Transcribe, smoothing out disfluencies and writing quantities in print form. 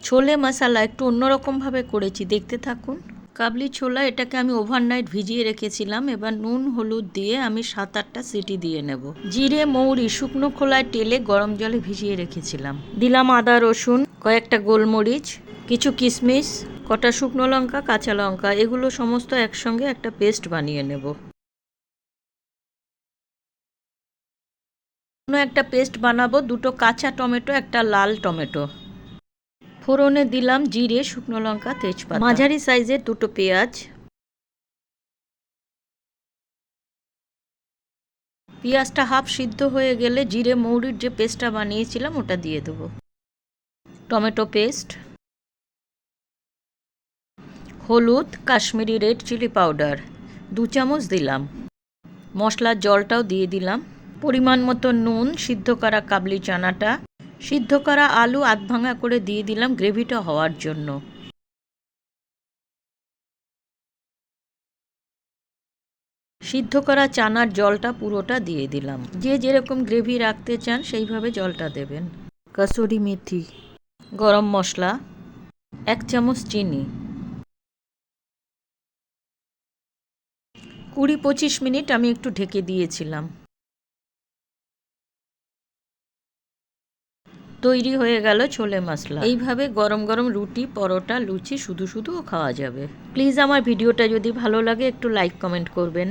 ছোলে মশলা একটু অন্যরকমভাবে করেছি, দেখতে থাকুন। কাবলি ছোলা এটাকে আমি ওভারনাইট ভিজিয়ে রেখেছিলাম। এবার নুন হলুদ দিয়ে আমি 7-8টা সিটি দিয়ে নেব। জিরে মৌরি শুকনো খোলায় টেলে গরম জলে ভিজিয়ে রেখেছিলাম। দিলাম আদা রসুন, কয়েকটা গোলমরিচ, কিছু কিশমিশ, কটা শুকনো লঙ্কা, কাঁচা লঙ্কা, এগুলো সমস্ত একসঙ্গে একটা পেস্ট বানিয়ে নেব। একটা পেস্ট বানাবো, 2টো কাঁচা টমেটো, একটা লাল টমেটো। ফোড়নে দিলাম জিরে, শুকনো লঙ্কা, তেজপাতা, মাঝারি সাইজের 2টো পেঁয়াজ। পেঁয়াজটা হাফ সিদ্ধ হয়ে গেলে জিরে মৌরির যে পেস্টটা বানিয়েছিলাম ওটা দিয়ে দেবো। টমেটো পেস্ট, হলুদ, কাশ্মীরি রেড চিলি পাউডার 2 চামচ দিলাম। মশলার জলটাও দিয়ে দিলাম। পরিমাণ মতো নুন, সিদ্ধ করা কাবলি চানাটা, সিদ্ধ করা আলু আধ ভাঙা করে দিয়ে দিলাম গ্রেভিটা হওয়ার জন্য। সিদ্ধ করা চানার জলটা পুরোটা দিয়ে দিলাম। যে যেরকম গ্রেভি রাখতে চান সেইভাবে জলটা দেবেন। কসুরি মেথি, গরম মশলা, 1 চামচ চিনি। 20-25 মিনিট আমি একটু ঢেকে দিয়েছিলাম। তৈরি হয়ে গেল ছোলে মশলা। এইভাবে গরম গরম রুটি, পরোটা, লুচি শুধু শুধুও খাওয়া যাবে। প্লিজ আমার ভিডিওটা যদি ভালো লাগে একটু লাইক কমেন্ট করবেন।